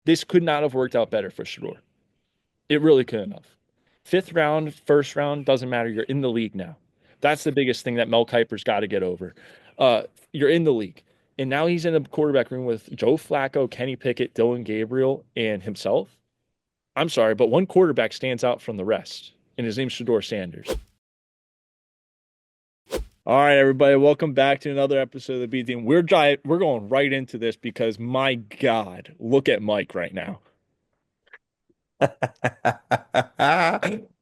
This could not have worked out better for Shedeur. It really couldn't have. Fifth round, first round, doesn't matter. You're in the league now. That's the biggest thing that Mel Kiper's got to get over. You're in the league. And now he's in the quarterback room with Joe Flacco, Kenny Pickett, Dylan Gabriel, and himself. I'm sorry, but one quarterback stands out from the rest, and his name's Shedeur Sanders. All right, everybody, welcome back to another episode of the B Team. We're going right into this because my God, look at Mike right now.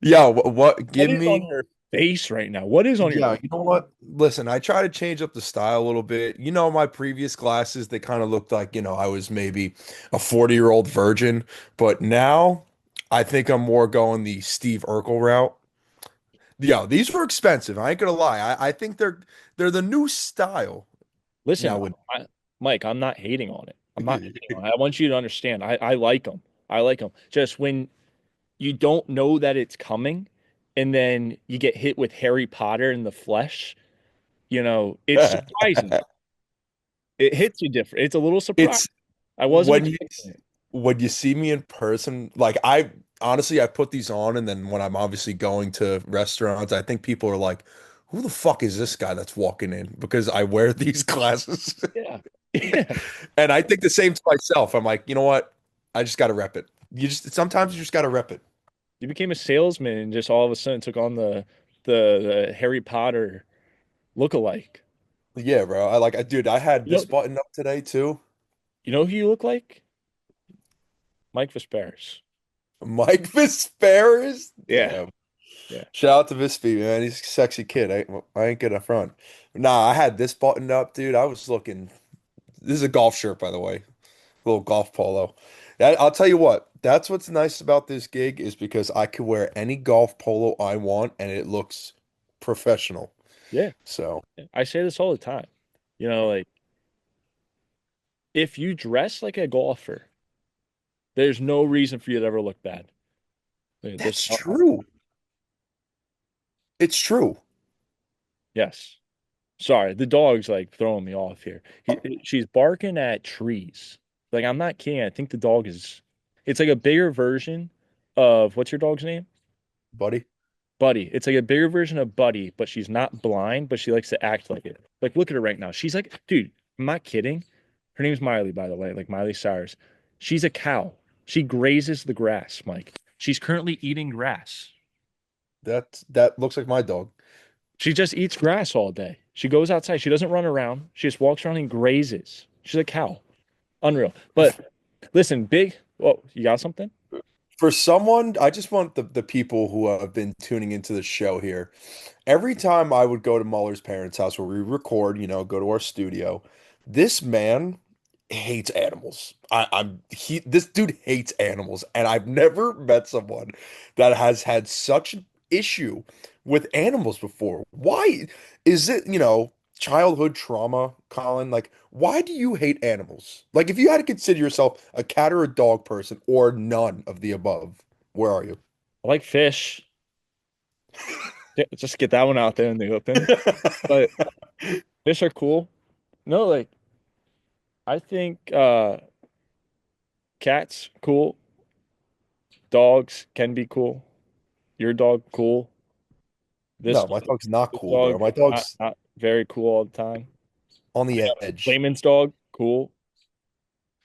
Yo, what? What Give is on me. your face right now? What is on your Yeah, you know what? Listen, I try to change up the style a little bit. My previous glasses, they kind of looked like, I was maybe a 40-year-old virgin. But now I think I'm more going the Steve Urkel route. Yeah, these were expensive. I ain't gonna lie. I think they're the new style Listen, now. Mike, I'm not hating on it. I'm not hating on it. I want you to understand. I like them. I like them. Just when you don't know that it's coming, and then you get hit with Harry Potter in the flesh, it's surprising. It hits you different. It's a little surprise. It's I wasn't when you expecting it. when you see me in person, like I honestly I put these on and then when I'm obviously going to restaurants, I think people are like, who the fuck is this guy that's walking in? Because I wear these glasses. Yeah. Yeah. And I think the same to myself. I'm like, you know what? I just gotta rep it. Sometimes you just gotta rep it. You became a salesman and just all of a sudden took on the Harry Potter look-alike. Yeah, bro. Dude, I had You this know, button up today too. you know who you look like? Mike Vesperis. Mike Vesperis. Yeah. Damn. Yeah. Shout out to Vispy, man. He's a sexy kid. I ain't gonna front. Nah, I had this buttoned up, dude. I was looking. This is a golf shirt, by the way. Little golf polo. I'll tell you what. That's what's nice about this gig is because I could wear any golf polo I want and it looks professional. Yeah. So, I say this all the time. Like if you dress like a golfer, there's no reason for you to ever look bad. Like, that's true. It's true. yes. Sorry, the dog's like throwing me off here. She's barking at trees. Like I'm not kidding. I think the dog is. It's like a bigger version of what's your dog's name? Buddy. Buddy. It's like a bigger version of Buddy, but she's not blind, but she likes to act like it. Like look at her right now. She's like, dude, I'm not kidding. Her name's Miley, by the way, like Miley Cyrus. She's a cow. She grazes the grass, Mike. She's currently eating grass. That looks like my dog. She just eats grass all day. She goes outside. She doesn't run around. She just walks around and grazes. She's a cow. Unreal. But listen, big. Oh, you got something? For someone, I just want the people who have been tuning into the show here. Every time I would go to Muller's parents' house where we record, go to our studio, this man hates animals. This dude hates animals, and I've never met someone that has had such an issue with animals before. Why is it, childhood trauma, Colin? Like, why do you hate animals? Like, if you had to consider yourself a cat or a dog person or none of the above, where are you? I like fish. Yeah, just get that one out there in the open. But fish are cool. No, like I think cats cool. Dogs can be cool. Your dog cool. This No, my dog's not this cool, bro. dog My not dog's not very cool all the time. on the edge. Layman's dog cool.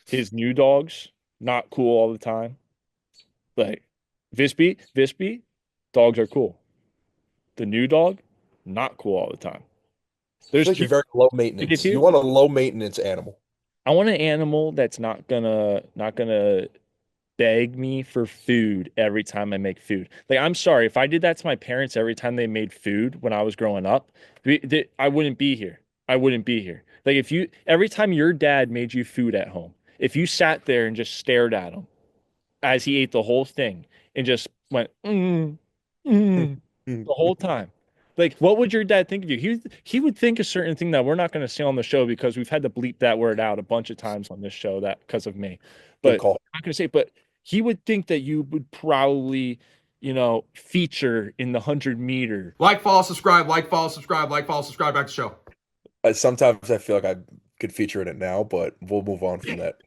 His new dogs not cool all the time. Like Vispy, dogs are cool. The new dog, not cool all the time. I There's feel like two you're very low tickets maintenance. You here. want a low maintenance animal. I want an animal that's not gonna beg me for food every time I make food. Like I'm sorry, if I did that to my parents every time they made food when I was growing up, I wouldn't be here. I wouldn't be here. Like if you every time your dad made you food at home, if you sat there and just stared at him as he ate the whole thing and just went the whole time. Like, what would your dad think of you? He would think a certain thing that we're not going to say on the show because we've had to bleep that word out a bunch of times on this show that because of me. Good But call. I'm not going to say. But he would think that you would probably, feature in the 100 meter. Like, follow, subscribe, like, follow, subscribe, like, follow, subscribe. Back to the show. Sometimes I feel like I could feature in it now, but we'll move on from that.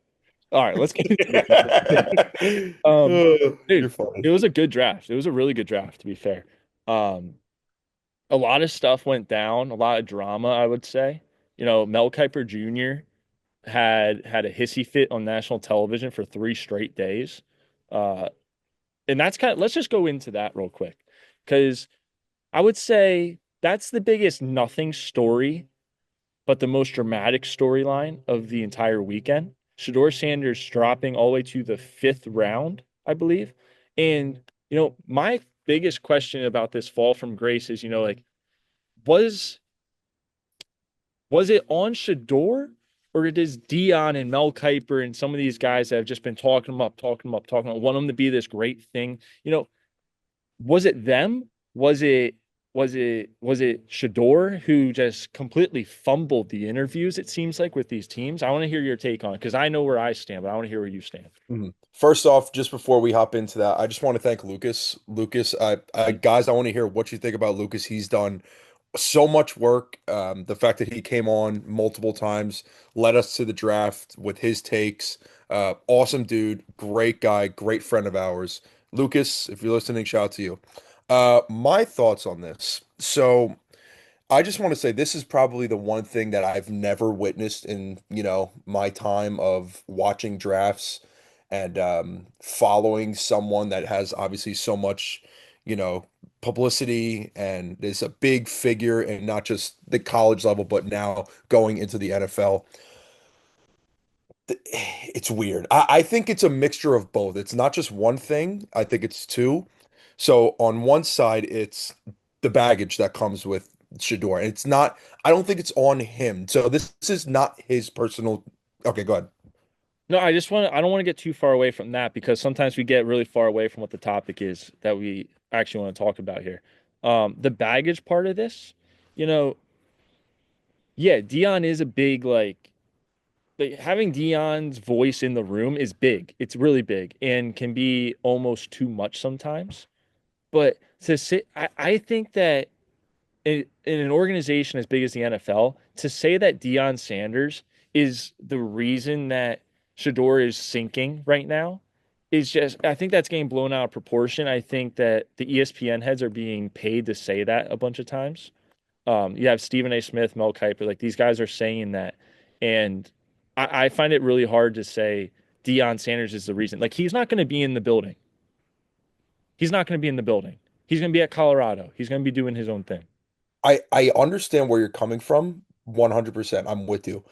All right, let's get into this real quick. You're Dude, funny. it was a good draft. It was a really good draft, to be fair. Um, a lot of stuff went down, a lot of drama, I would say. Mel Kiper Jr. had a hissy fit on national television for 3 straight days. Uh, and that's let's just go into that real quick. Because I would say that's the biggest nothing story, but the most dramatic storyline of the entire weekend. Shedeur Sanders dropping all the way to the fifth round, I believe. And, my biggest question about this fall from grace is, like, was was it on Shedeur, or does Dion and Mel Kiper and some of these guys that have just been talking them up, talking them up, talking them up, want them to be this great thing? Was it them? Was it Shedeur who just completely fumbled the interviews, it seems like, with these teams? I want to hear your take on it because I know where I stand, but I want to hear where you stand. Mhm. First off, just before we hop into that, I just want to thank Lucas. Lucas, guys, I want to hear what you think about Lucas. He's done so much work. The fact that he came on multiple times led us to the draft with his takes. Awesome dude, great guy, great friend of ours. Lucas, if you're listening, shout out to you. My thoughts on this. So I just want to say this is probably the one thing that I've never witnessed in, my time of watching drafts and following someone that has obviously so much, publicity and is a big figure and not just the college level, but now going into the NFL. It's weird. I think it's a mixture of both. It's not just one thing. I think it's two. So on one side, it's the baggage that comes with Shador. And it's not, I don't think it's on him. So this is not his personal. Okay, go ahead. No, I don't want to get too far away from that because sometimes we get really far away from what the topic is that we actually want to talk about here. The baggage part of this, you know, yeah, Dion is a big like having Dion's voice in the room is big. It's really big and can be almost too much sometimes. But to say, I think that in an organization as big as the NFL, to say that Deion Sanders is the reason that Shador is sinking right now is just, I think that's getting blown out of proportion. I think that the ESPN heads are being paid to say that a bunch of times. You have Stephen A. Smith, Mel Kiper, like these guys are saying that. And I find it really hard to say Deion Sanders is the reason. Like, he's not going to be in the building. He's not going to be in the building. He's going to be at Colorado. He's going to be doing his own thing. I understand where you're coming from 100%. I'm with you.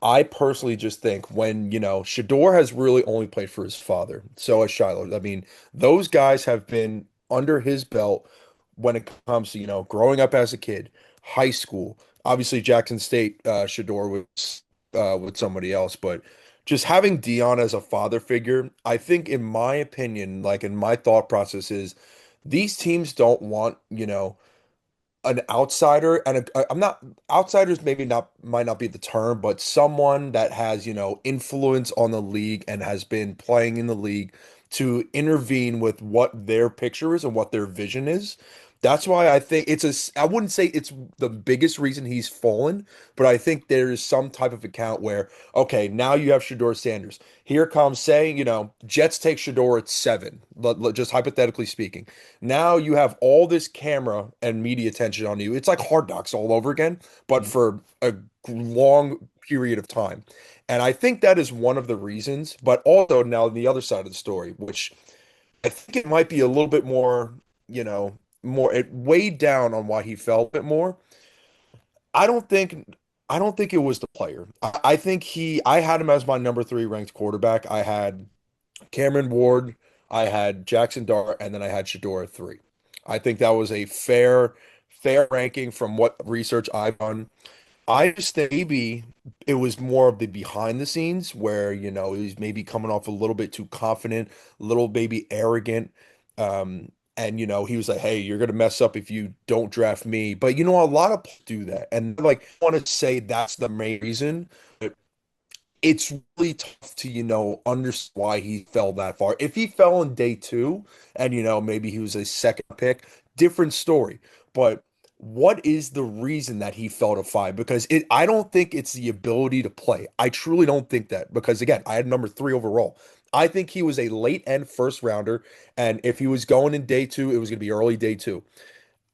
I personally just think when, Shador has really only played for his father. So has Shiloh. I mean, those guys have been under his belt when it comes to, growing up as a kid, high school. Obviously, Jackson State, Shador was with somebody else, but just having Dion as a father figure, I think, in my opinion, like in my thought process, is these teams don't want, an outsider and I'm not outsiders maybe not might not be the term, but someone that has, influence on the league and has been playing in the league to intervene with what their picture is and what their vision is. That's why I think I wouldn't say it's the biggest reason he's fallen, but I think there is some type of account where, okay, now you have Shador Sanders. Here comes saying, Jets take Shador at 7, just hypothetically speaking. Now you have all this camera and media attention on you. It's like Hard Knocks all over again, but for a long period of time. And I think that is one of the reasons. But also now the other side of the story, which I think it might be a little bit more, more it weighed down on why he felt a bit more. I don't think I don't think it was the player. I think I had him as my number 3 ranked quarterback. I had Cameron Ward, I had Jackson Dart, and then I had Shador at 3. I think that was a fair ranking from what research I've done. I just think maybe it was more of the behind the scenes where, he's maybe coming off a little bit too confident, a little maybe arrogant. And he was like, "Hey, you're gonna mess up if you don't draft me." But a lot of people do that. And like I want to say that's the main reason, but it's really tough to, understand why he fell that far. If he fell in day 2 and maybe he was a second pick, different story. But what is the reason that he fell to five? Because I don't think it's the ability to play. I truly don't think that because again, I had number three overall. I think he was a late end first rounder, and if he was going in day two, it was going to be early day two.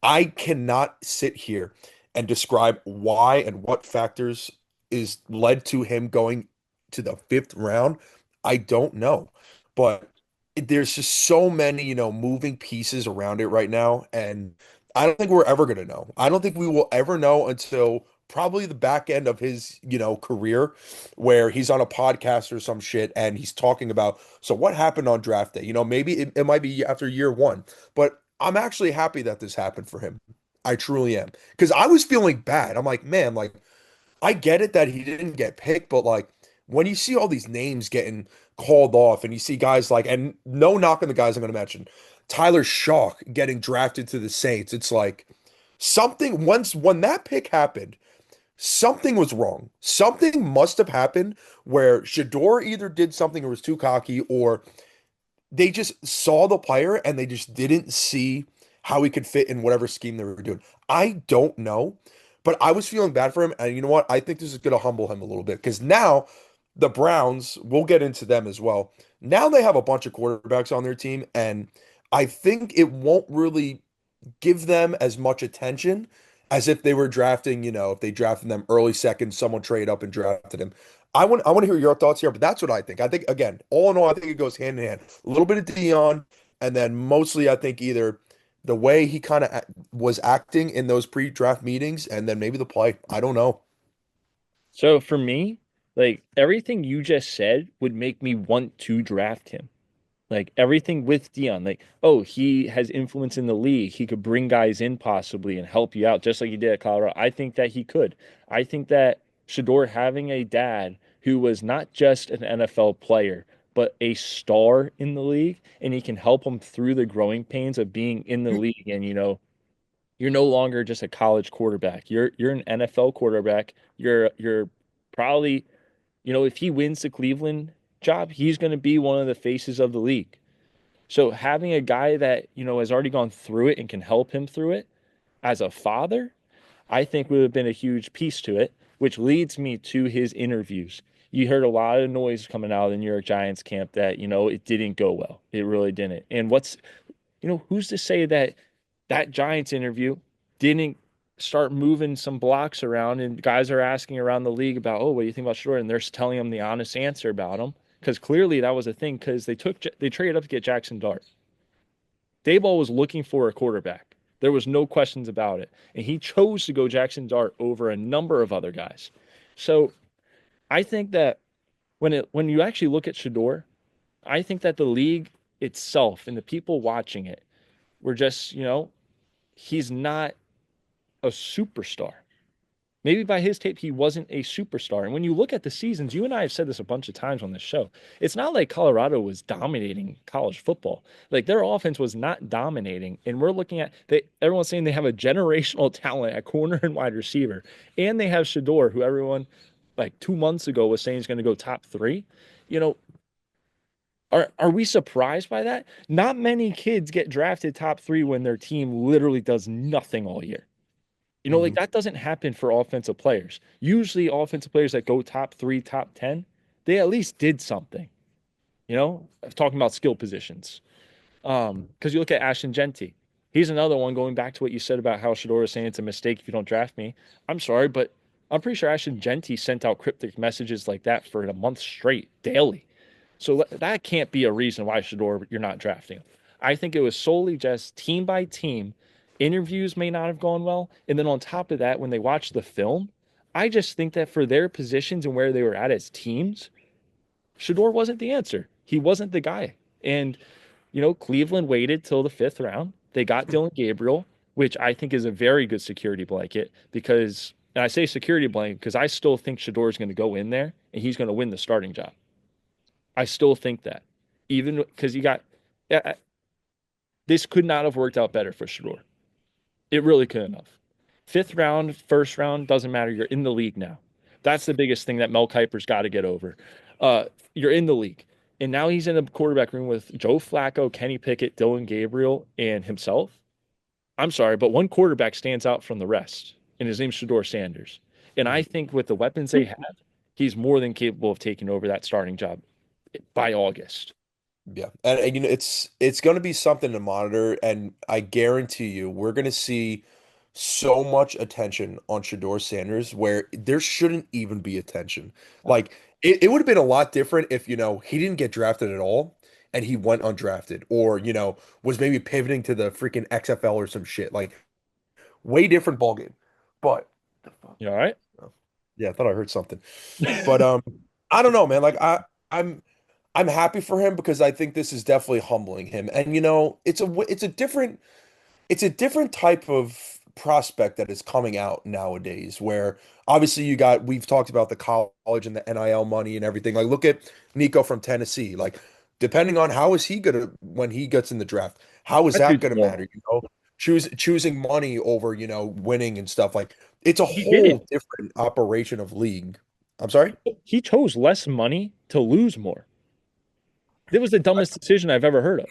I cannot sit here and describe why and what factors is led to him going to the fifth round. I don't know. But there's just so many, moving pieces around it right now. And I don't think we're ever going to know. I don't think we will ever know until probably the back end of his, career where he's on a podcast or some shit and he's talking about, so what happened on draft day? Maybe it might be after year one, but I'm actually happy that this happened for him. I truly am. Because I was feeling bad. I'm like, man, like, I get it that he didn't get picked, but like, when you see all these names getting called off and you see guys like, and no knock on the guys I'm going to mention, Tyler Shock getting drafted to the Saints, it's like something, once, when that pick happened, something was wrong. Something must have happened where Shedeur either did something or was too cocky or they just saw the player and they just didn't see how he could fit in whatever scheme they were doing. I don't know, but I was feeling bad for him. And you know what? I think this is going to humble him a little bit because now the Browns, we'll get into them as well. Now they have a bunch of quarterbacks on their team, and I think it won't really give them as much attention as if they were drafting, if they drafted them early second, someone trade up and drafted him. I want to hear your thoughts here, but that's what I think. I think again, all in all, I think it goes hand in hand. A little bit of Dion, and then mostly I think either the way he kind of was acting in those pre-draft meetings, and then maybe the play. I don't know. So for me, like everything you just said would make me want to draft him. Like everything with Dion, like, oh, he has influence in the league. He could bring guys in possibly and help you out, just like he did at Colorado. I think that he could. I think that Shador having a dad who was not just an NFL player, but a star in the league, and he can help him through the growing pains of being in the league. And you're no longer just a college quarterback. You're an NFL quarterback. You're probably, if he wins the Cleveland job, he's going to be one of the faces of the league. So having a guy that, has already gone through it and can help him through it as a father, I think would have been a huge piece to it, which leads me to his interviews. You heard a lot of noise coming out of the New York Giants camp that, it didn't go well. It really didn't. And who's to say that that Giants interview didn't start moving some blocks around and guys are asking around the league about, oh, what do you think about Short? And they're telling them the honest answer about him because clearly that was a thing because they traded up to get Jackson Dart. Dayball was looking for a quarterback. There was no questions about it. And he chose to go Jackson Dart over a number of other guys. So I think that when you actually look at Shador, I think that the league itself and the people watching it were just, he's not a superstar. Maybe by his tape, he wasn't a superstar. And when you look at the seasons, you and I have said this a bunch of times on this show. It's not like Colorado was dominating college football. Like their offense was not dominating. And we're looking at everyone's saying they have a generational talent at corner and wide receiver. And they have Shador, who everyone like 2 months ago was saying is going to go top three. You know, are we surprised by that? Not many kids get drafted top three when their team literally does nothing all year. Like Mhm. that doesn't happen for offensive players. Usually, offensive players that go top three, top 10, they at least did something. I'm talking about skill positions. Because you look at Ashton Genty, he's another one going back to what you said about how Shador is saying it's a mistake if you don't draft me. I'm sorry, but I'm pretty sure Ashton Genty sent out cryptic messages like that for a month straight, daily. So that can't be a reason why Shador you're not drafting him. I think it was solely just team by team. Interviews may not have gone well, and then on top of that, when they watched the film, I just think that for their positions and where they were at as teams, Shador wasn't the answer. He wasn't the guy. And Cleveland waited till the fifth round. They got Dylan Gabriel, which I think is a very good security blanket because, and I say security blanket because I still think Shador is going to go in there and he's going to win the starting job. I still think that, even because yeah, this could not have worked out better for Shador. It really couldn't have. Fifth round, first round, doesn't matter. You're in the league now. That's the biggest thing that Mel Kiper's got to get over. You're in the league. And now he's in a quarterback room with Joe Flacco, Kenny Pickett, Dylan Gabriel, and himself. I'm sorry, but one quarterback stands out from the rest, and his name's Shedeur Sanders. And I Mhm. think with the weapons they have, he's more than capable of taking over that starting job by August. Yeah, and it's going to be something to monitor, and I guarantee you we're going to see so much attention on Shedeur Sanders where there shouldn't even be attention. Like it would have been a lot different if he didn't get drafted at all and he went undrafted, or was maybe pivoting to the freaking XFL or some shit. Like way different ballgame. But the fuck? You all right? Oh, yeah, I thought I heard something. But I don't know, man. Like I'm happy for him because I think this is definitely humbling him. And it's a different type of prospect that is coming out nowadays where obviously we've talked about the college and the NIL money and everything. Like look at Nico from Tennessee. Like depending on how is he gonna when he gets in the draft, how is That that dude's gonna balling. matter? Choosing money over, winning and stuff. Like it's a He did it. whole different operation of league. I'm sorry? He chose less money to lose more. It was the dumbest decision I've ever heard of.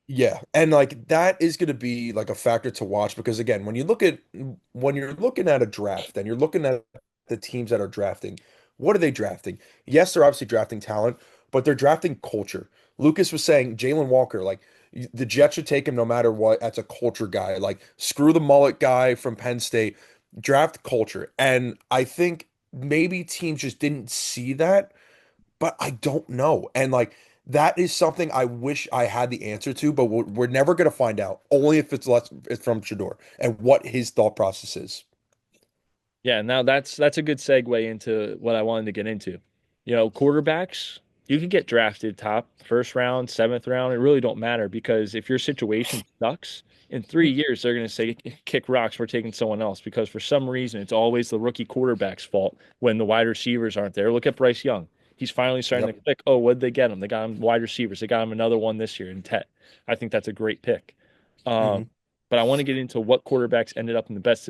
Yeah, and like that is going to be like a factor to watch because again, when you're looking at a draft and you're looking at the teams that are drafting, what are they drafting? Yes, they're obviously drafting talent, but they're drafting culture. Lucas was saying Jalen Walker, like the Jets should take him no matter what. That's a culture guy. Like screw the mullet guy from Penn State, draft culture. And I think maybe teams just didn't see that, but I don't know. And like that is something I wish I had the answer to, but we're never going to find out. Only if it's from Shador and what his thought process is. Yeah, now that's a good segue into what I wanted to get into. Quarterbacks, you can get drafted top first round, seventh round. It really don't matter because if your situation sucks, in 3 years they're going to say kick rocks. We're taking someone else because for some reason it's always the rookie quarterback's fault when the wide receivers aren't there. Look at Bryce Young. He's finally starting to Yep. click. Oh, what did they get him? They got him wide receivers. They got him another one this year in Tet. I think that's a great pick. Um, Hmm. but I want to get into what quarterbacks ended up in the best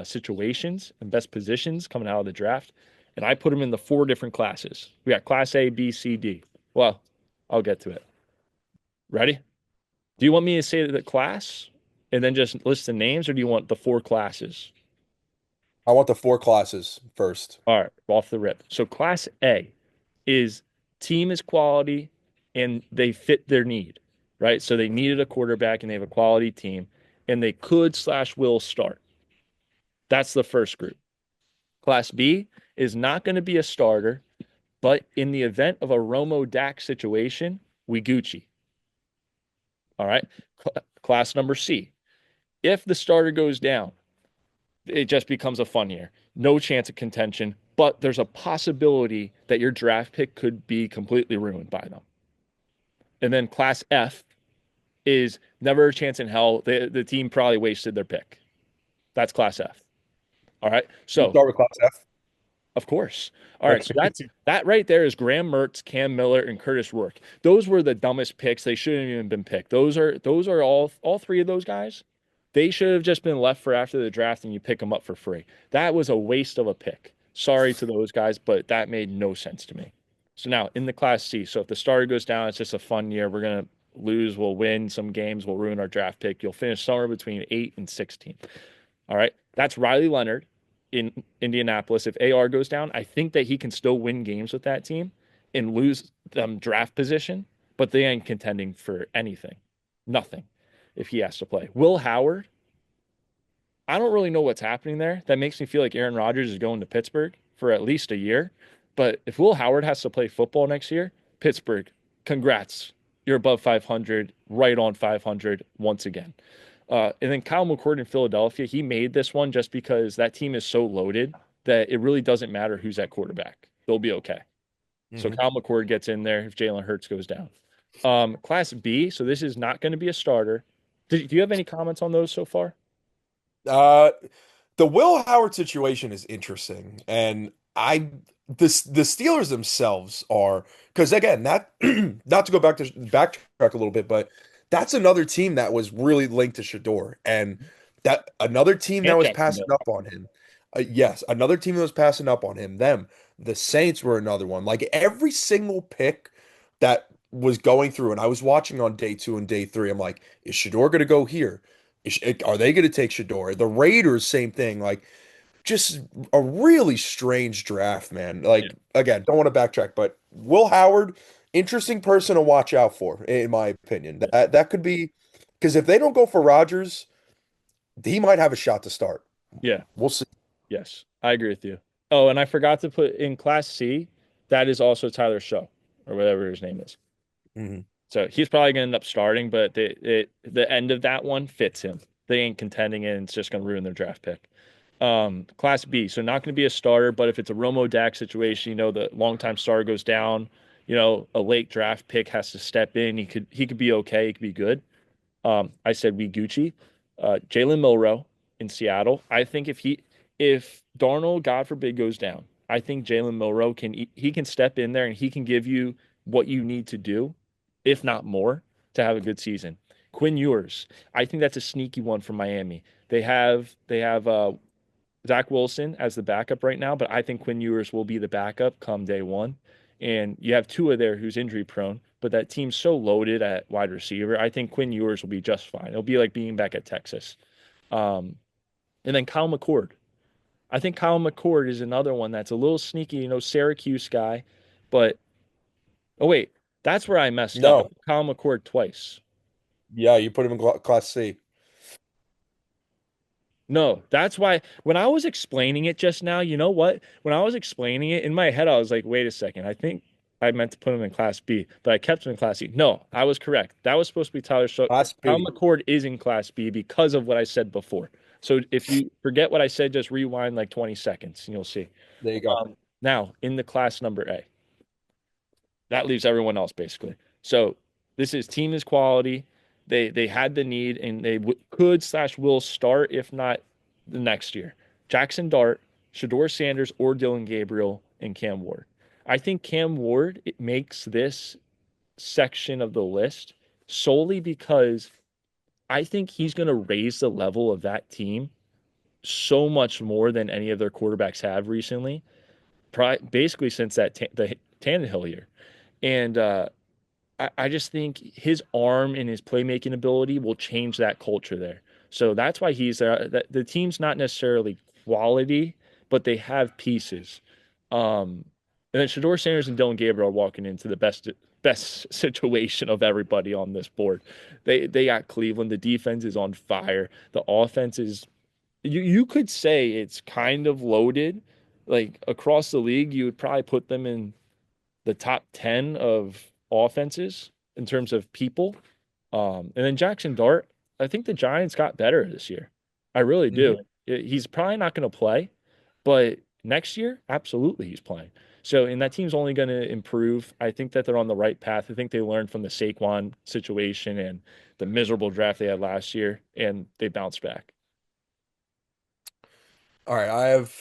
situations and best positions coming out of the draft. And I put them in the four different classes. We got class A, B, C, D. Well, I'll get to it. Ready? Do you want me to say the class and then just list the names, or do you want the four classes? I want the four classes first. All right, off the rip. So class A is team is quality and they fit their need, right? So they needed a quarterback and they have a quality team and they could slash will start. That's the first group. Class B is not going to be a starter, but in the event of a Romo Dak situation, we Gucci. All right. Class number C. If the starter goes down, it just becomes a fun year. No chance of contention, but there's a possibility that your draft pick could be completely ruined by them. And then class F is never a chance in hell. The team probably wasted their pick. That's class F. All right. You So start with class F. of course. All right, so Okay. that right there is Graham Mertz, Cam Miller, and Curtis Rourke. Those were the dumbest picks. They shouldn't have even been picked. Those are all three of those guys. They should have just been left for after the draft and you pick them up for free. That was a waste of a pick. Sorry to those guys, but that made no sense to me. So now in the class C, so if the starter goes down, it's just a fun year. We're gonna lose, we'll win some games, we'll ruin our draft pick. You'll finish somewhere between 8 and 16. All right. That's Riley Leonard in Indianapolis. If AR goes down, I think that he can still win games with that team and lose them draft position, but they ain't contending for anything. Nothing if he has to play. Will Howard, I don't really know what's happening there. That makes me feel like Aaron Rodgers is going to Pittsburgh for at least a year. But if Will Howard has to play football next year, Pittsburgh, congrats. You're above 500, right on 500 once again. And then Kyle McCord in Philadelphia, he made this one just because that team is so loaded that it really doesn't matter who's at quarterback. They'll be okay. So Hmm. Kyle McCord gets in there if Jalen Hurts goes down. Class B, so this is not going to be a starter. Do you have any comments on those so far? Uh, the Will Howard situation is interesting, and the Steelers themselves are because again that not to go backtrack a little bit, but that's another team that was really linked to Shador, and that another team that And was passing Jacksonville. up on him. Yes, another team that was passing up on him. Them, the Saints were another one. Like every single pick that was going through, and I was watching on day two and day three. I'm like, is Shador going to go here? Are they going to take Shedeur? The Raiders, same thing. Like, just a really strange draft, man. Yeah. Like, again, don't want to backtrack, but Will Howard, interesting person to watch out for, in my opinion. Yeah. That could be because if they don't go for Rodgers, he might have a shot to start. Yeah. We'll see. Yes. I agree with you. Oh, and I forgot to put in Class C, that is also Tyler Show or whatever his name is. Mhm. So he's probably going to end up starting, but the end of that one fits him. They ain't contending it, and it's just going to ruin their draft pick. Class B, so not going to be a starter, but if it's a Romo Dak situation, the longtime starter goes down, a late draft pick has to step in. He could be okay. He could be good. I said we Gucci, Jalen Milrow in Seattle. I think if Darnold, God forbid, goes down, I think Jalen Milrow he can step in there and he can give you what you need to do, if not more, to have a good season. Quinn Ewers, I think that's a sneaky one from Miami. They have Zach Wilson as the backup right now, but I think Quinn Ewers will be the backup come day one. And you have Tua there who's injury prone, but that team's so loaded at wide receiver. I think Quinn Ewers will be just fine. It'll be like being back at Texas. Um, and then Kyle McCord. I think Kyle McCord is another one that's a little sneaky, Syracuse guy. But oh wait, that's where I messed up. I No, put Kyle McCord twice. yeah, you put him in Class C. No, that's why when I was explaining it just now, you know what? When I was explaining it in my head, I was like, wait a second. I think I meant to put him in Class B, but I kept him in Class C. No, I was correct. That was supposed to be Tyler Show. Class Kyle B. McCord is in Class B because of what I said before. So if you forget what I said, just rewind like 20 seconds and you'll see. There you go. Now, in the class number A, that leaves everyone else basically. So this is team is quality. They had the need and they could slash will start if not the next year. Jackson Dart, Shedeur Sanders, or Dylan Gabriel and Cam Ward. I think Cam Ward it makes this section of the list solely because I think he's going to raise the level of that team so much more than any of their quarterbacks have recently, basically since the Tannehill year. And I just think his arm and his playmaking ability will change that culture there. So that's why he's there. The team's not necessarily quality, but they have pieces. And then Shedeur Sanders and Dylan Gabriel are walking into the best situation of everybody on this board. They got Cleveland. The defense is on fire. The offense is you could say it's kind of loaded. Like across the league, you would probably put them in the top 10 of offenses in terms of people. And then Jackson Dart, I think the Giants got better this year. I really do. Mhm. He's probably not going to play, but next year, absolutely he's playing. So, and that team's only going to improve. I think that they're on the right path. I think they learned from the Saquon situation and the miserable draft they had last year, and they bounced back. All right, I have.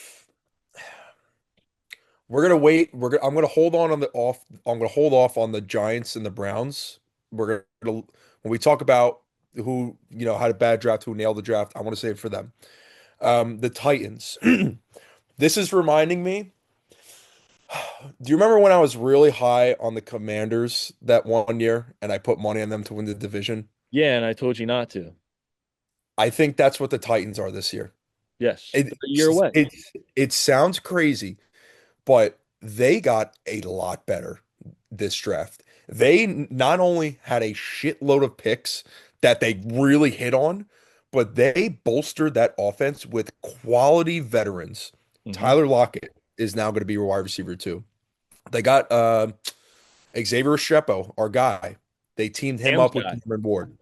We're gonna wait. I'm gonna hold on the off. I'm gonna hold off on the Giants and the Browns. We're gonna when we talk about who had a bad draft, who nailed the draft. I want to save it for them. The Titans. This is reminding me. Do you remember when I was really high on the Commanders that one year, and I put money on them to win the division? Yeah, and I told you not to. I think that's what the Titans are this year. Yes, It they're a year away. it it sounds crazy, but they got a lot better this draft. They not only had a shitload of picks that they really hit on, but they bolstered that offense with quality veterans. Hmm. Tyler Lockett is now going to be your wide receiver too. They got Xavier Restrepo, our guy. They teamed him Cam's up with guy. Cameron Ward.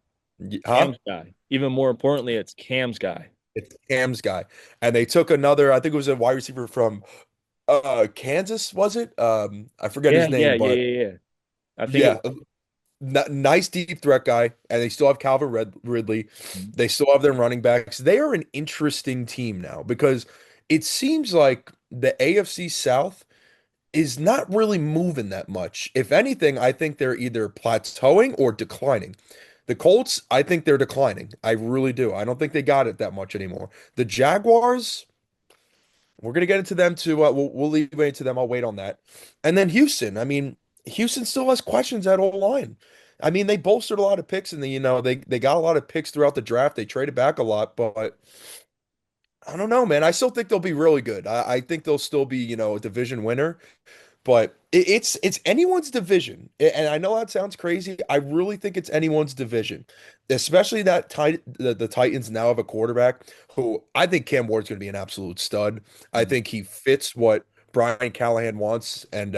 Huh? Cam's guy. Even more importantly, it's Cam's guy. It's Cam's guy. And they took another, I think it was a wide receiver from Kansas, was it? I forget Yeah, his yeah, name, yeah, but yeah, yeah. I think it yeah, was. nice deep threat guy. And they still have Ridley. Mhm. They still have their running backs. They are an interesting team now because it seems like the AFC South is not really moving that much. If anything, I think they're either plateauing or declining. The Colts, I think they're declining. I really do. I don't think they got it that much anymore. The Jaguars, we're gonna get into them too. We'll leave it to them. I'll wait on that. And then Houston. I mean, Houston still has questions at O line. I mean, they bolstered a lot of picks and they got a lot of picks throughout the draft. They traded back a lot, but I don't know, man. I still think they'll be really good. I think they'll still be, a division winner. But it's anyone's division, and I know that sounds crazy. I really think it's anyone's division, especially that the Titans now have a quarterback who I think Cam Ward's going to be an absolute stud. I Mhm. think he fits what Brian Callahan wants, and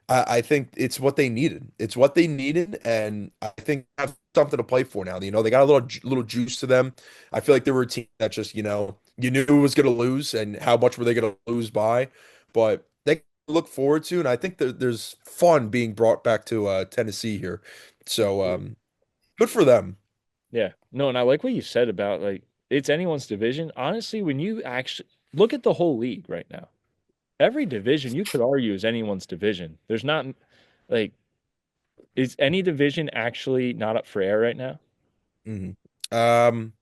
I think it's what they needed. It's what they needed, and I think they have something to play for now. They got a little juice to them. I feel like they were a team that just, you knew it was going to lose, and how much were they going to lose by, but they look forward to, and I think that there's fun being brought back to Tennessee here. So Absolutely. good for them. Yeah. No, and I like what you said about like it's anyone's division. Honestly, when you actually look at the whole league right now, every division you could argue is anyone's division. There's not like is any division actually not up for air right now? Mhm. Um,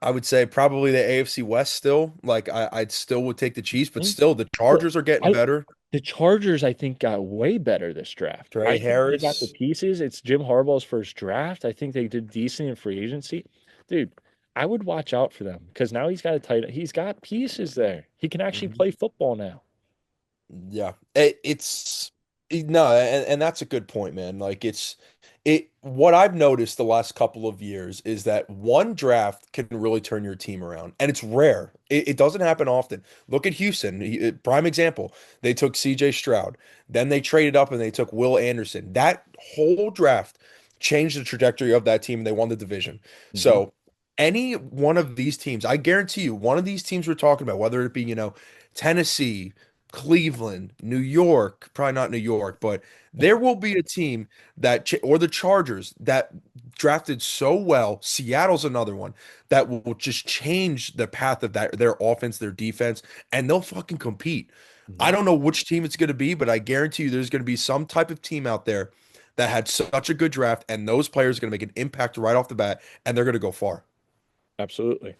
I would say probably the AFC West still. Like I'd still would take the Chiefs, but Hmm? still the But Chargers are getting I better. the Chargers, I think, got way better this draft. Trey I think they got the Harris. pieces. It's Jim Harbaugh's first draft. I think they did decent in free agency. Dude, I would watch out for them because now he's got pieces there. He can actually Mhm. play football now. Yeah, no, and that's a good point, man. Like what I've noticed the last couple of years is that one draft can really turn your team around, and it's rare. It doesn't happen often. Look at Houston, prime example. They took C.J. Stroud, then they traded up and they took Will Anderson. That whole draft changed the trajectory of that team, and they won the division. Hmm. So. Any one of these teams, I guarantee you, one of these teams we're talking about, whether it be, Tennessee, Cleveland, New York, probably not New York, but there will be a team or the Chargers that drafted so well. Seattle's another one that will just change the path of their offense, their defense, and they'll fucking compete. I Hmm. don't know which team it's going to be, but I guarantee you there's going to be some type of team out there that had such a good draft, and those players are going to make an impact right off the bat, and they're going to go far. Absolutely.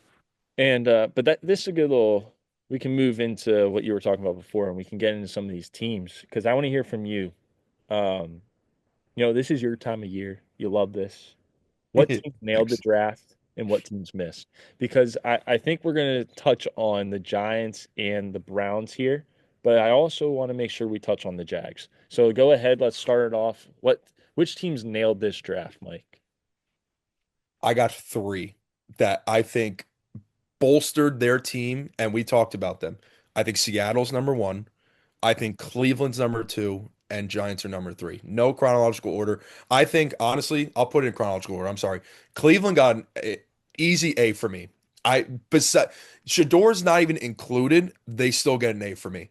And but that this is a good little we can move into what you were talking about before and we can get into some of these teams because I want to hear from you. Um, this is your time of year. You love this. What team nailed the Thanks. draft and what teams missed? Because I think we're going to touch on the Giants and the Browns here, but I also want to make sure we touch on the Jags. So go ahead, let's start it off. Which teams nailed this draft, Mike? I got three that I think bolstered their team, and we talked about them. I think Seattle's number one. I think Cleveland's number two, and Giants are number three. No chronological order. I think, honestly, I'll put it in chronological order. I'm sorry. Cleveland got an easy A for me. Besides, Shador's not even included. They still get an A for me.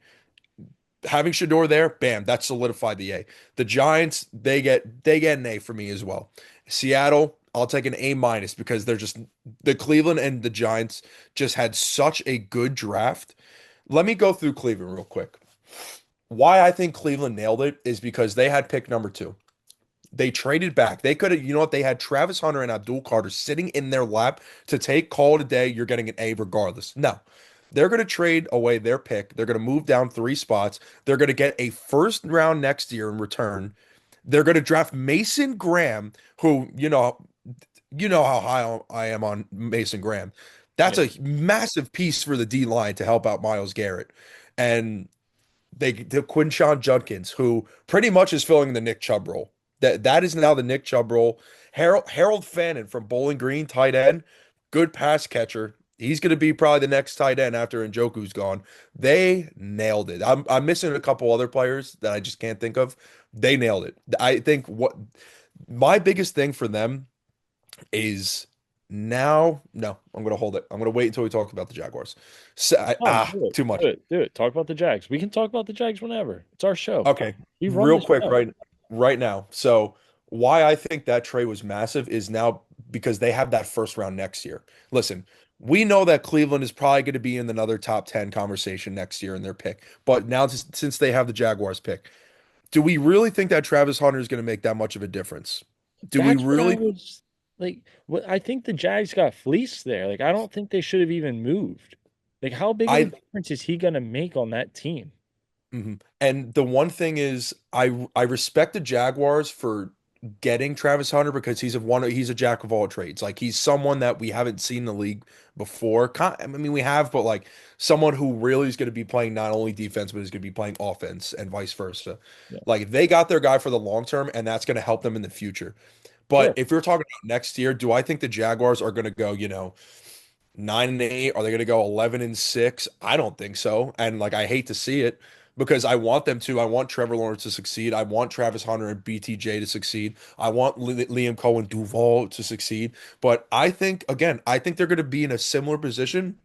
Having Shador there, bam, that solidified the A. The Giants, they get an A for me as well. Seattle, I'll take an A minus because they're just the Cleveland and the Giants just had such a good draft. Let me go through Cleveland real quick. Why I think Cleveland nailed it is because they had pick number two. They traded back. They could have, you know what? They had Travis Hunter and Abdul Carter sitting in their lap to take, call it a day. You're getting an A regardless. No, they're going to trade away their pick. They're going to move down three spots. They're going to get a first round next year in return. They're going to draft Mason Graham, who, you know how high I am on Mason Graham. That's Yeah. a massive piece for the D line to help out Miles Garrett. And the Quinshawn Judkins, who pretty much is filling the Nick Chubb role. That is now the Nick Chubb role. Harold Fannin from Bowling Green, tight end, good pass catcher. He's going to be probably the next tight end after Njoku's gone. They nailed it. I'm missing a couple other players that I just can't think of. They nailed it. I think what my biggest thing for them is now. No, I'm going to hold it. I'm going to wait until we talk about the Jaguars. So, Do it. too Do much. it. Do it. Talk about the Jags. We can talk about the Jags whenever. It's our show. Okay, We run real the quick, show. right now. So why I think that trade was massive is now because they have that first round next year. Listen, we know that Cleveland is probably going to be in another top 10 conversation next year in their pick. But now since they have the Jaguars pick, do we really think that Travis Hunter is going to make that much of a difference? Do we That's what I really? was like. What I think the Jags got fleeced there. Like, I don't think they should have even moved. Like, how big of a I difference is he gonna make on that team? And the one thing is, I respect the Jaguars for getting Travis Hunter because he's a jack of all trades. Like he's someone that we haven't seen in the league before. I mean, we have, but like someone who really is going to be playing not only defense but is going to be playing offense and vice versa. Yeah. Like they got their guy for the long term, and that's going to help them in the future. Yeah. But if you're talking about next year, do I think the Jaguars are going to go, 9-8? Are they going to go 11-6? I don't think so. And like I hate to see it because I want them to. I want Trevor Lawrence to succeed. I want Travis Hunter and BTJ to succeed. I want Liam Cohen Duval to succeed. But I think they're going to be in a similar position,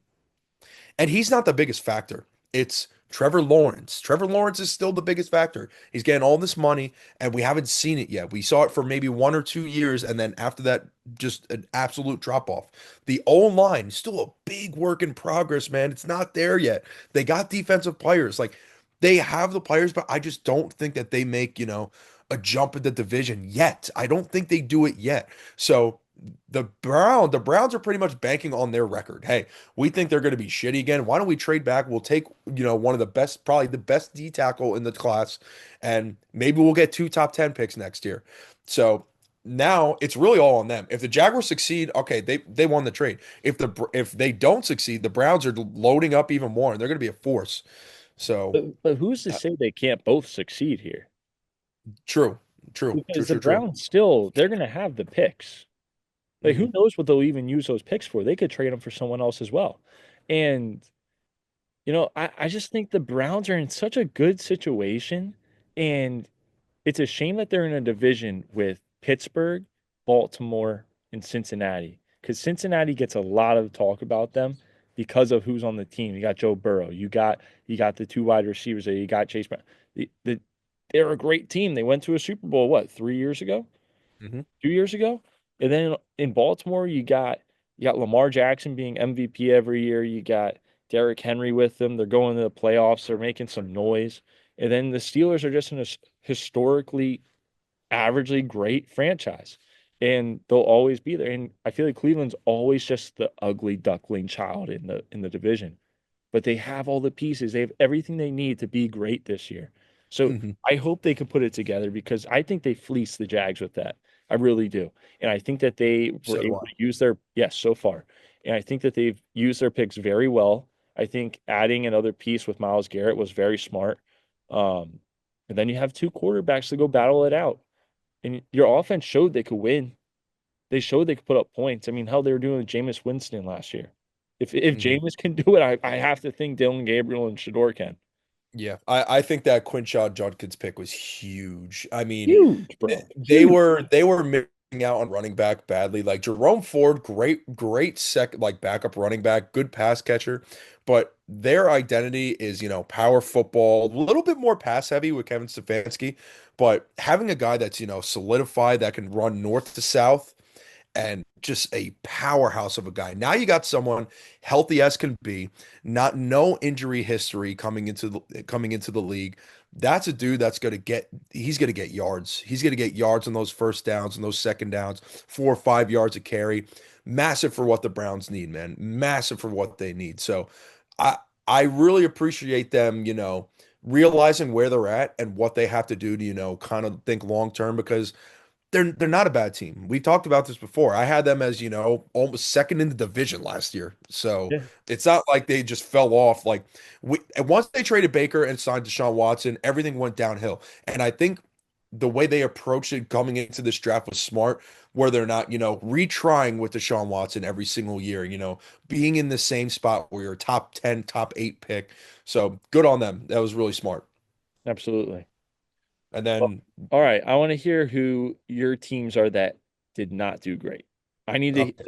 and he's not the biggest factor. It's Trevor Lawrence. Trevor Lawrence is still the biggest factor. He's getting all this money, and we haven't seen it yet. We saw it for maybe 1 or 2 years, and then after that, just an absolute drop off. The O line, still a big work in progress, man. It's not there yet. They got defensive players. Like they have the players, but I just don't think that they make, a jump in the division yet. I don't think they do it yet. So the Browns are pretty much banking on their record. Hey, we think they're going to be shitty again. Why don't we trade back? We'll take, one of the best, probably the best D tackle in the class, and maybe we'll get two top 10 picks next year. So now it's really all on them. If the Jaguars succeed, okay, they won the trade. If they don't succeed, the Browns are loading up even more, and they're going to be a force. So But who's to uh, say they can't both succeed here? true, true, true, Because the true, true. Browns still, they're going to have the picks. Like, Hmm. who knows what they'll even use those picks for? They could trade them for someone else as well. And, I just think the Browns are in such a good situation. And it's a shame that they're in a division with Pittsburgh, Baltimore, and Cincinnati. Because Cincinnati gets a lot of talk about them because of who's on the team. You got Joe Burrow. You got the two wide receivers there. You got Chase Brown. They're a great team. They went to a Super Bowl, what, 3 years ago? Hmm. 2 years ago. And then in Baltimore, you got Lamar Jackson being MVP every year. You got Derrick Henry with them. They're going to the playoffs. They're making some noise. And then the Steelers are just in a historically averagely great franchise. And they'll always be there. And I feel like Cleveland's always just the ugly duckling child in the division, but they have all the pieces. They have everything they need to be great this year. So Hmm. I hope they can put it together because I think they fleeced the Jags with that. I really do. And I think that they were So do able I. to use their, yes, so far. And I think that they've used their picks very well. I think adding another piece with Myles Garrett was very smart. Um, and then you have two quarterbacks to go battle it out. And your offense showed they could win. They showed they could put up points. I mean, how they were doing with Jameis Winston last year. If Hmm. Jameis can do it, I have to think Dylan Gabriel and Shedeur can. Yeah, I think that Quinshaw Judkins pick was huge. I mean, Huge, bro. they Huge. were they were missing out on running back badly. Like Jerome Ford, great like backup running back, good pass catcher, but their identity is, power football, a little bit more pass heavy with Kevin Stefanski, but having a guy that's, solidified that can run north to south and just a powerhouse of a guy. Now you got someone healthy as can be, not no injury history coming into the league. That's a dude that's he's gonna get yards. He's gonna get yards on those first downs and those second downs, 4 or 5 yards a carry. Massive for what the Browns need, man. Massive for what they need. So I I really appreciate them, realizing where they're at and what they have to do to, kind of think long term because they're not a bad team. We talked about this before. I had them as, almost second in the division last year. So Yeah, it's not like they just fell off. Like and once they traded Baker and signed Deshaun Watson, everything went downhill. And I think the way they approached it coming into this draft was smart, where they're not, retrying with Deshaun Watson every single year, being in the same spot where you're a top 10, top 8 pick. So good on them. That was really smart. absolutely. And Well, then all right. I want to hear who your teams are that did not do great. I need to okay.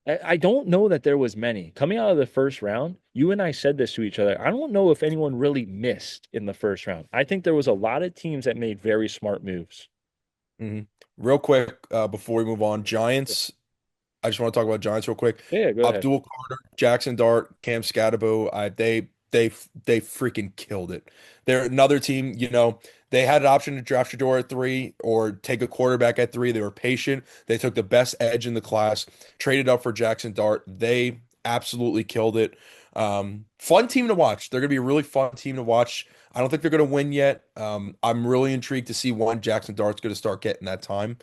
like I don't know that there was many. Coming out of the first round, you and I said this to each other. I don't know if anyone really missed in the first round. I think there was a lot of teams that made very smart moves. Mhm. Real quick, before we move on, Giants. I just want to talk about Giants real quick. Yeah, go ahead. Abdul Carter, Jackson Dart, Cam Scatterbo. They freaking killed it. They're another team. They had an option to draft Shedeur at 3 or take a quarterback at 3. They were patient. They took the best edge in the class, traded up for Jackson Dart. They absolutely killed it. Fun team to watch. They're gonna be a really fun team to watch. I don't think they're gonna win yet. I'm really intrigued to see when Jackson Dart's gonna start getting that time.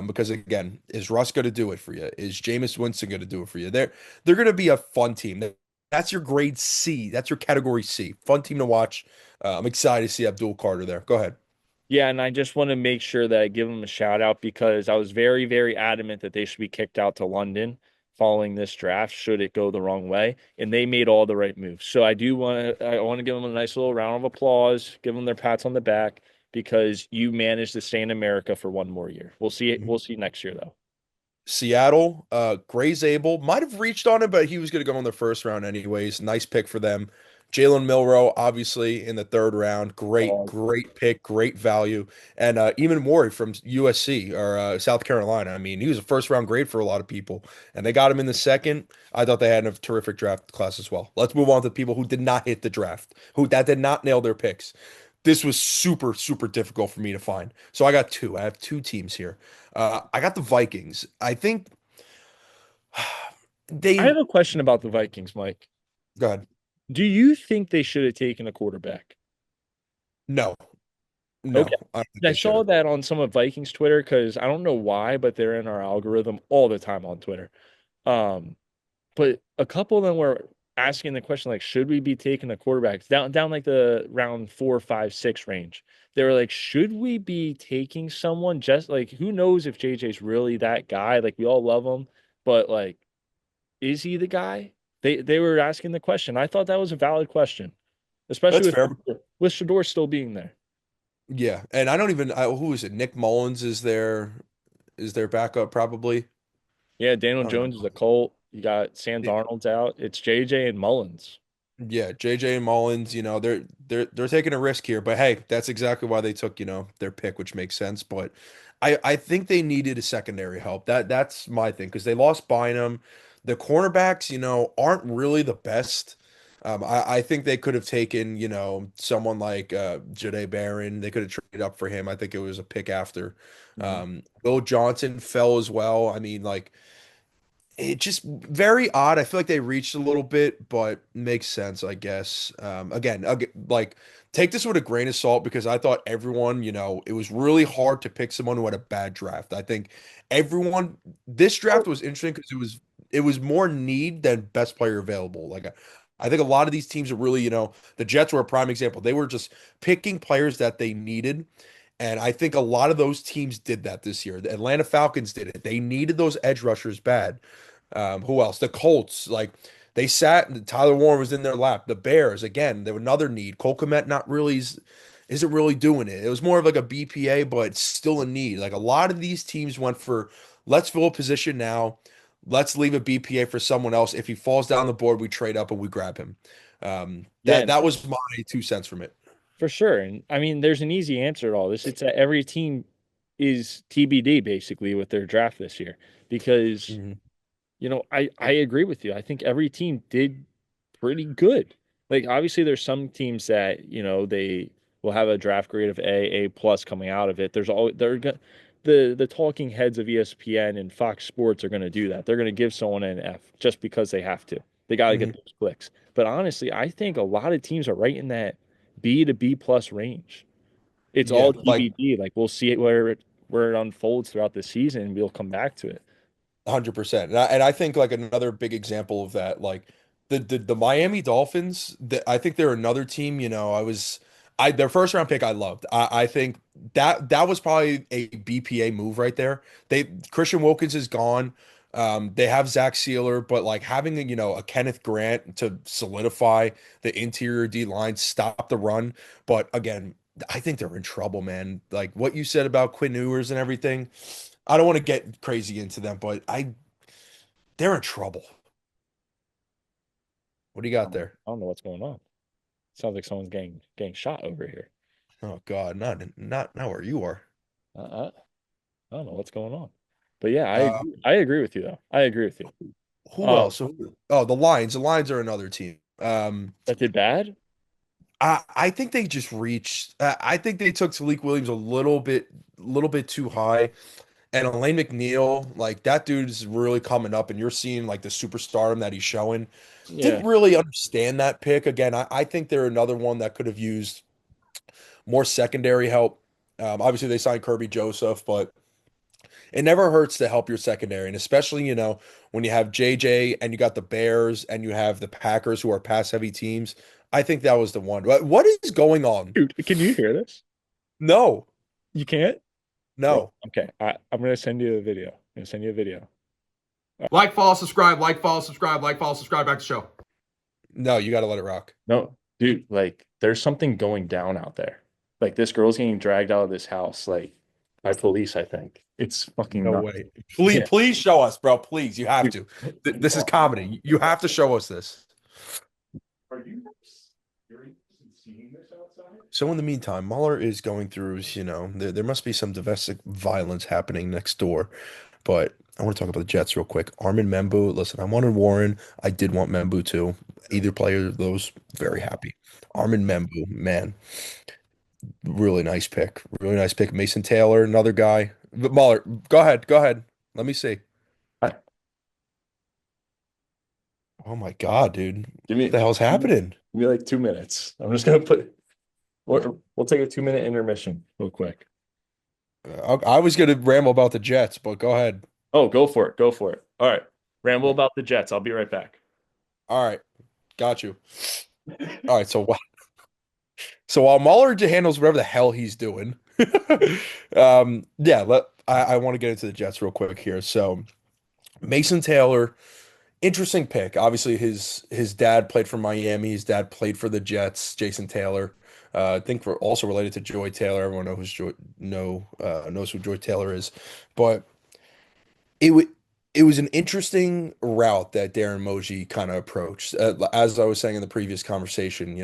Because again, is Russ gonna do it for you? Is Jameis Winston gonna do it for you? They're gonna be a fun team. That's your grade C. That's your category C. Fun team to watch. I'm excited to see Abdul Carter there. Go ahead. Yeah, and I just want to make sure that I give them a shout out because I was very, very adamant that they should be kicked out to London following this draft, should it go the wrong way. And they made all the right moves. So I want to give them a nice little round of applause, give them their pats on the back because you managed to stay in America for one more year. We'll see next year though. Seattle, Gray Zabel might have reached on it, but he was going to go in the first round anyways. Nice pick for them. Jalen Milrow, obviously in the third round. Great, Dog. great pick, great value. And even Morey from USC or South Carolina. I mean, he was a first round grade for a lot of people, and they got him in the second. I thought they had a terrific draft class as well. Let's move on to people who did not hit the draft, who that did not nail their picks. This was super, super difficult for me to find. So I got two. I have two teams here. I got the Vikings. I think I they have a question about the Vikings, Mike. go ahead. Do you think they should have taken a quarterback? No, Okay. no, I don't think I they should saw have. that on some of Vikings Twitter because I don't know why, but they're in our algorithm all the time on Twitter. Um, but a couple of them were asking the question like, should we be taking a quarterback down like the round 4, 5, 6 range? They were like, should we be taking someone just like who knows if JJ's really that guy? Like we all love him, but like, is he the guy? They were asking the question. I thought that was a valid question, especially That's fair. with Shedeur still being there. Yeah, and I don't even who is it? Nick Mullins is their backup probably. Yeah, Daniel I don't Jones is a know. Colt. You got Sam Darnold's out. It's JJ and Mullins. Yeah, JJ and Mullins, they're taking a risk here, but hey, that's exactly why they took, their pick, which makes sense. But I think they needed a secondary help. That's my thing because they lost Bynum. The cornerbacks, aren't really the best. I think they could have taken, someone like Jahdae Barron. They could have traded up for him. I think it was a pick after. Mhm. Will Johnson fell as well. I mean, like it just very odd. I feel like they reached a little bit, but makes sense, I guess. Again, like take this with a grain of salt because I thought everyone, it was really hard to pick someone who had a bad draft. I think everyone this draft was interesting because it was more need than best player available. Like I think a lot of these teams are really, the Jets were a prime example. They were just picking players that they needed. And I think a lot of those teams did that this year. The Atlanta Falcons did it. They needed those edge rushers bad. Who else? The Colts, like they sat. Tyler Warren was in their lap. The Bears, again, they were another need. Cole Kmet not really isn't really doing it. It was more of like a BPA, but still a need. Like a lot of these teams went for let's fill a position now. Let's leave a BPA for someone else. If he falls down the board, we trade up and we grab him. Yeah, That was my 2 cents from it. for sure. And I mean, there's an easy answer to all this. It's that every team is TBD basically with their draft this year because Mhm. I agree with you. I think every team did pretty good. Like obviously there's some teams that, they will have a draft grade of A plus coming out of it. There's all they're going the talking heads of ESPN and Fox Sports are going to do that. They're going to give someone an F just because they have to. They got to get Mhm. those clicks. But honestly, I think a lot of teams are right in that B to B plus range. It's Yeah, all like TBD. Like we'll see where it unfolds throughout the season and we'll come back to it. 100%. And I think like another big example of that, like the Miami Dolphins, I think they're another team, I their first round pick I loved. I think that was probably a BPA move right there. Christian Wilkins is gone. They have Zach Sealer, but like having a Kenneth Grant to solidify the interior D line, stop the run. But again, I think they're in trouble, man. Like what you said about Quinn Ewers and everything. I don't want to get crazy into them, but they're in trouble. What do you got there? I don't know what's going on. Sounds like someone's getting shot over here. Oh God, not where you are. Uh, I don't know what's going on. But yeah, Uh, I agree with you though. I agree with you. who Um, else? Oh, the Lions. The Lions are another team. that did bad. I think they just reached. I think they took Talik Williams a little bit too high. And Elaine McNeil, like that dude's really coming up, and you're seeing like the superstardom that he's showing. Yeah. Didn't really understand that pick. Again, I think they're another one that could have used more secondary help. Obviously, they signed Kirby Joseph, but it never hurts to help your secondary, and especially, when you have JJ and you got the Bears and you have the Packers who are pass heavy teams. I think that was the one. What is going on? Dude, can you hear this? No, You can't? Bro, no, okay. I'm gonna send you a video. I'm gonna send you a video. Like, follow, subscribe, like, follow, subscribe, like, follow, subscribe. Back to the show. no, you got to let it rock. No, dude, like there's something going down out there. Like this girl's getting dragged out of this house, like by police, I think. It's fucking No nuts. way. Please, Yeah. please show us, bro. Please, you have Dude, to. This is comedy. You have to show us this. are you serious in seeing this outside? So in the meantime, Mueller is going through, there must be some domestic violence happening next door. But I want to talk about the Jets real quick. Armin Membu, listen, I wanted Warren. I did want Membu too. Either player of those, very happy. Armin Membu, man, really nice pick. Really nice pick. Mason Taylor, another guy. But Mueller, go ahead. Go ahead. Let me see. I- Oh my God, dude. Give What me the hell's happening? give me like 2 minutes. I'm just gonna put we'll take a 2 minute intermission real quick. I was going to ramble about the Jets, but go ahead. Oh, go for it. Go for it. All right. Ramble about the Jets. I'll be right back. All right. Got you. All right. So while Mueller handles whatever the hell he's doing, yeah, I want to get into the Jets real quick here. So Mason Taylor, interesting pick. Obviously, his dad played for Miami. His dad played for the Jets. Jason Taylor. I think we're also related to Joy Taylor. Everyone knows who Joy Taylor is, but it would. It was an interesting route that Darren Moji kind of approached. As I was saying in the previous conversation,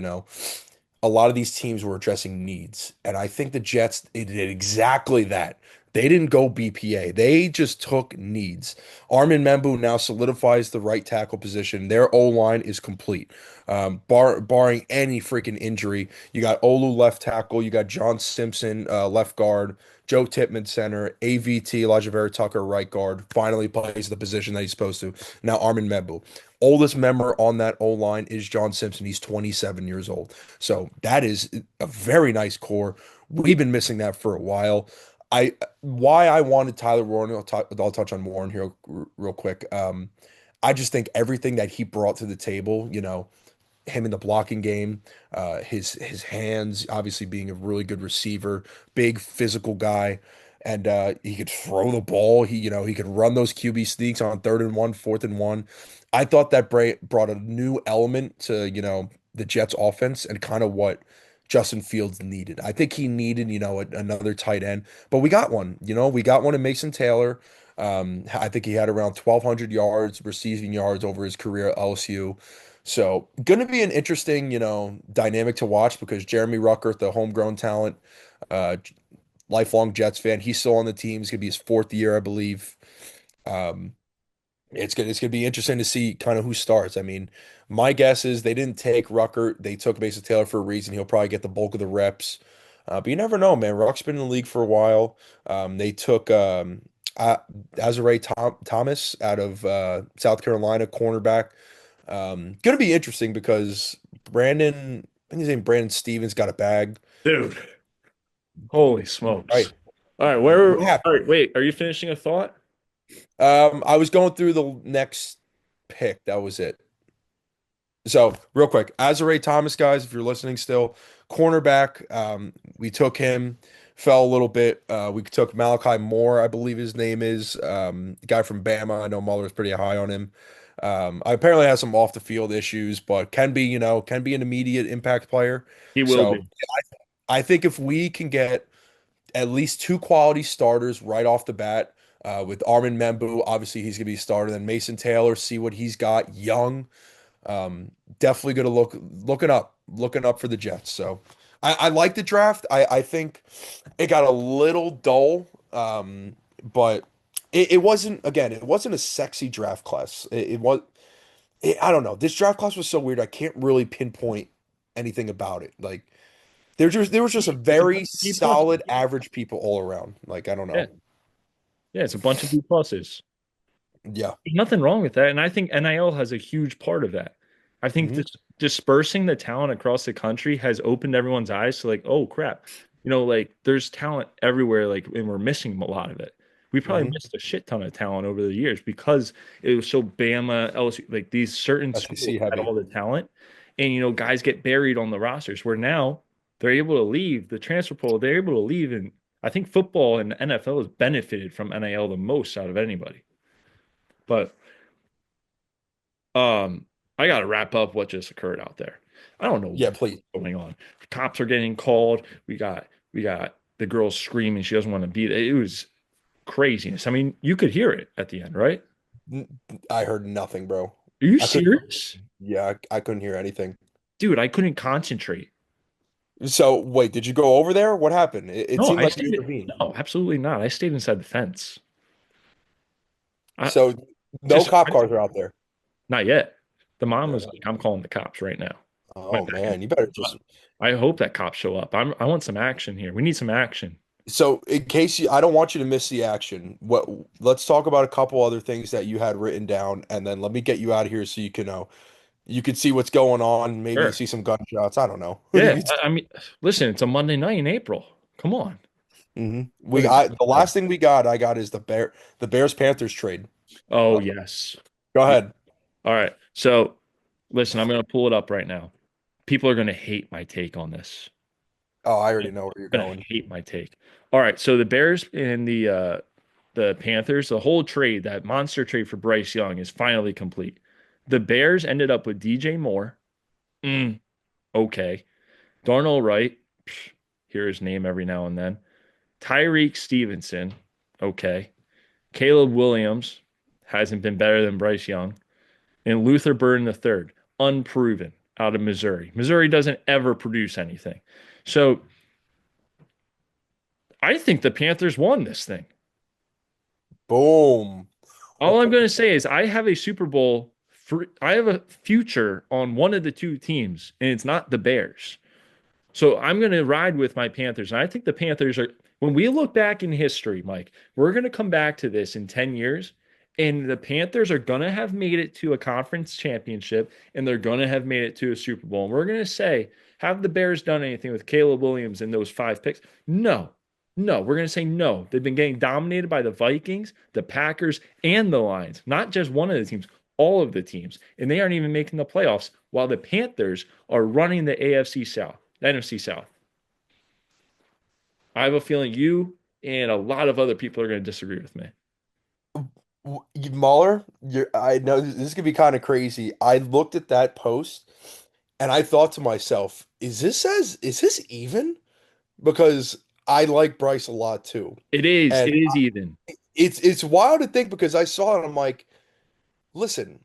a lot of these teams were addressing needs. And I think the Jets did exactly that. They didn't go BPA. They just took needs. Armin Membu now solidifies the right tackle position. Their O line is complete, barring any freaking injury. You got Olu left tackle. You got John Simpson left guard. Joe Tippmann center. AVT Elijah Vera Tucker right guard. Finally plays the position that he's supposed to. Now Armin Membu. Oldest member on that O line is John Simpson. He's 27 years old. So that is a very nice core. We've been missing that for a while. Why I wanted Tyler Warren. I'll touch on Warren here real quick. I just think everything that he brought to the table, him in the blocking game, his hands, obviously being a really good receiver, big physical guy, and he could throw the ball. He could run those QB sneaks on 3rd and 1, 4th and 1. I thought that brought a new element to the Jets offense and kind of what Justin Fields needed. I think he needed another tight end, but we got one. We got one in Mason Taylor. I think he had around 1,200 yards, receiving yards over his career at LSU. So, going to be an interesting, dynamic to watch because Jeremy Ruckert, the homegrown talent, uh, lifelong Jets fan, he's still on the team. It's going to be his 4th year, I believe. Um, it's gonna be interesting to see kind of who starts. I mean, my guess is they didn't take Ruckert. They took Mason Taylor for a reason. He'll probably get the bulk of the reps. But you never know, man. Ruck's been in the league for a while. They took Azare Thomas out of South Carolina, cornerback. Gonna be interesting because I think his name Brandon Stevens got a bag. Dude, holy smokes. Right. All right, What all happened? right, wait, are you finishing a thought? I was going through the next pick. That was it. So, real quick, Azare Thomas, guys, if you're listening still, cornerback, we took him, fell a little bit. We took Malachi Moore, I believe his name is, guy from Bama. I know Muller's pretty high on him. I apparently has some off the field issues, but can be an immediate impact player. He will So, be. I think if we can get at least two quality starters right off the bat, with Armin Membu, obviously he's gonna be a starter. Then Mason Taylor, see what he's got, young. Definitely gonna looking up for the Jets. So I like the draft. I think it got a little dull, but it wasn't again. It wasn't a sexy draft class. It was. I don't know. This draft class was so weird. I can't really pinpoint anything about it. Like there was just a It's a very bunch of B plus. solid average people all around. Like I don't Yeah. know. Yeah, it's a bunch of B pluses. Yeah. There's nothing wrong with that. And I think NIL has a huge part of that. I think Hmm. this dispersing the talent across the country has opened everyone's eyes to like, oh crap, like there's talent everywhere, like, and we're missing a lot of it. We probably Hmm. missed a shit ton of talent over the years because it was so Bama, LSU, like these certain schools SEC had heavy. all the talent, and guys get buried on the rosters where now they're able to leave the transfer portal, they're able to leave, and I think football and NFL has benefited from NIL the most out of anybody. But um, I got to wrap up what just occurred out there. I don't know Yeah, please. what's going on. Cops are getting called. We got the girl screaming. She doesn't want to be there. It was craziness. I mean, you could hear it at the end, right? I heard nothing, bro. Are you I couldn't. serious? Yeah, I couldn't hear anything. Dude, I couldn't concentrate. So wait, did you go over there? What happened? It No, seemed I like you stayed. intervened. No, absolutely not. I stayed inside the fence. I So no just cop cars are out there. not yet. The mom was Yeah. like, "I'm calling the cops right now." Oh Went back in. man, you better just. I hope that cops show up. I want some action here. We need some action. So in case I don't want you to miss the action. Let's talk about a couple other things that you had written down, and then let me get you out of here so you can know you can see what's going on. Maybe Sure. see some gunshots. I don't know. You Yeah, could- I mean, listen, it's a Monday night in April. Come on. Mhm. Look at The last thing I got is the Bears Panthers trade. Oh, Uh, yes. Go Yeah. ahead. All right. So, listen, I'm going to pull it up right now. People are going to hate my take on this. Oh, I They're already know where you're going to going. hate my take. All right. So, the Bears and the Panthers, the whole trade, that monster trade for Bryce Young is finally complete. The Bears ended up with DJ Moore. Mm, okay. Darnell Wright. Psh, hear his name every now and then. Tyreek Stevenson. Okay. Caleb Williams hasn't been better than Bryce Young. And Luther Burden III, unproven out of Missouri. Missouri doesn't ever produce anything. So I think the Panthers won this thing. Boom. All I'm going to say is I have a Super Bowl. I have a future on one of the two teams, and it's not the Bears. So I'm going to ride with my Panthers. And I think the Panthers are, when we look back in history, Mike, we're going to come back to this in 10 years, and the Panthers are going to have made it to a conference championship, and they're going to have made it to a Super Bowl. And we're going to say, have the Bears done anything with Caleb Williams and those 5 picks? No. No, we're going to say no. They've been getting dominated by the Vikings, the Packers, and the Lions. Not just one of the teams, all of the teams. And they aren't even making the playoffs, while the Panthers are running the AFC South. NFC South. I have a feeling you and a lot of other people are going to disagree with me. Mahler, I know this is gonna be kind of crazy. I looked at that post and I thought to myself, is this even? Because I like Bryce a lot too. It is. And It is even. it's wild to think because I saw it and I'm like, listen,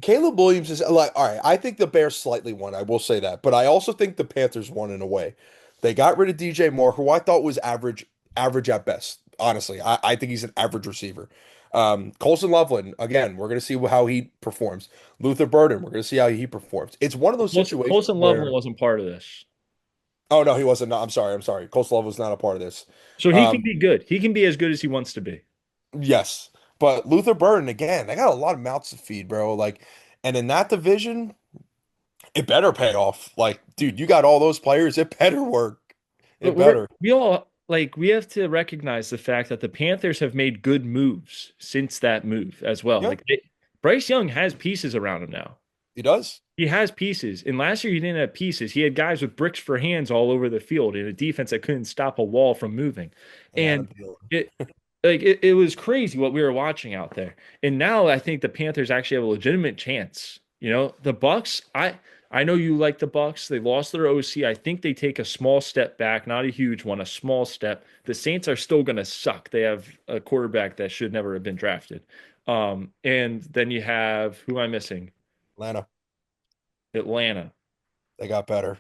Caleb Williams is like, all right, I think the Bears slightly won, I will say that, but I also think the Panthers won in a way. They got rid of DJ Moore, who I thought was average at best. Honestly, I think he's an average receiver. Colson Loveland, again, we're gonna see how he performs. Luther Burden, we're gonna see how he performs. It's one of those situations Colson Loveland where, wasn't part of this. oh no, he wasn't. No, I'm sorry. Colson Loveland was not a part of this. So he can Um, be good. He can be as good as he wants to be. yes, but Luther Burden again, they got a lot of mouths to feed, bro. Like, and in that division. It better pay off. Like, dude, you got all those players. It better work. But It better. we have to recognize the fact that the Panthers have made good moves since that move as well. Yeah, Bryce Young has pieces around him now. he does. He has pieces. And last year he didn't have pieces. He had guys with bricks for hands all over the field in a defense that couldn't stop a wall from moving. And Adam And Thielen. it was crazy what we were watching out there. And now I think the Panthers actually have a legitimate chance. The Bucks, I know you like the Bucks. They lost their OC. I think they take a small step back, not a huge one, a small step. The Saints are still going to suck. They have a quarterback that should never have been drafted. And then you have who am I missing? Atlanta, Atlanta. they got better.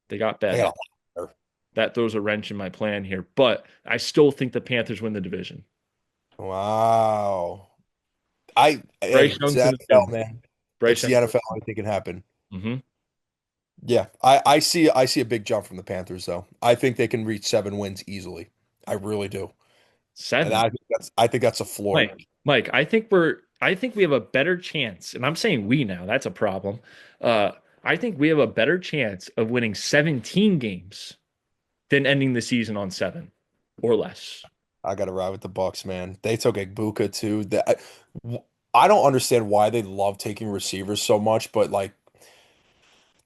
They got They better. got a lot better. That throws a wrench in my plan here, but I still think the Panthers win the division. Wow. Hey, Bryce it's Young's the in the NFL, gym. man. Bryce It's the Young. NFL. Anything can happen. Mm-hmm. Yeah, I see a big jump from the Panthers though. I think they can reach 7 wins easily. I really do. And Seven. I think that's a floor. Mike, I think we have a better chance, and I'm saying we now, that's a problem. Uh, I think we have a better chance of winning 17 games than ending the season on seven or less. I got to ride with the Bucks, man. They took Egbuka too. I don't understand why they love taking receivers so much, but like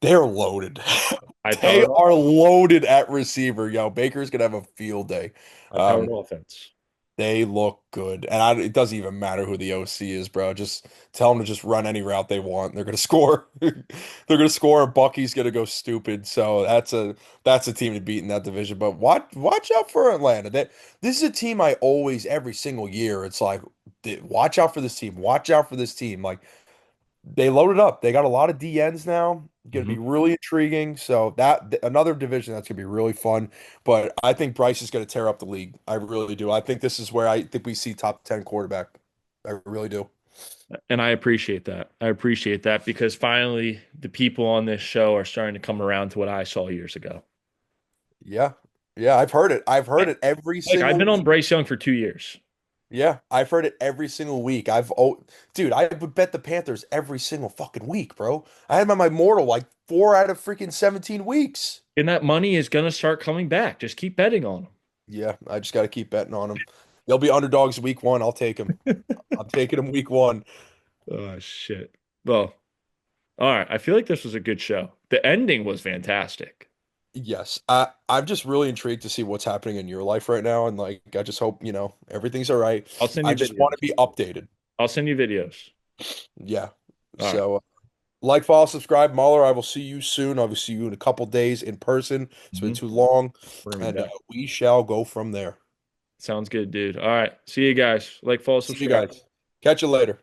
they're loaded. High They powered, are loaded at receiver, yo. Baker's gonna have a field day. high powered Um, offense. they look good, and it doesn't even matter who the OC is, bro. Just tell them to just run any route they want. They're gonna score. They're gonna score. And Bucky's gonna go stupid. So that's a team to beat in that division. But watch out for Atlanta. This is a team I always every single year. It's like watch out for this team. Watch out for this team. Like they loaded up. They got a lot of DNs now. Going to be Mhm. really intriguing. So another division that's going to be really fun. But I think Bryce is going to tear up the league. I really do. I think this is where I think we see top 10 quarterback. I really do. And I appreciate that. I appreciate that because finally the people on this show are starting to come around to what I saw years ago. Yeah. Yeah, I've heard it. I've heard it every Like I've single been on week. Bryce Young for 2 years. Yeah, I've heard it every single week. Dude, I would bet the Panthers every single fucking week, bro. I had him on my mortal like 4 out of freaking 17 weeks. And that money is going to start coming back. Just keep betting on Yeah, I just got to keep betting on them. They'll be underdogs week one. I'll take them. them. I'm taking them week one. Oh shit. Well, all right. I feel like this was a good show. The ending was fantastic. Yes, I'm just really intrigued to see what's happening in your life right now, and like I just hope everything's all right. I'll send I you just want to videos. be updated. I'll send you videos. Yeah. All right. So like, follow, subscribe, Mahler. I will see you soon. I will see you in a couple days in person. It's been Mhm. too long, We're gonna be and back. we shall go from there. Sounds good, dude. All right. See you guys. Like, follow, See you subscribe. guys. Catch you later.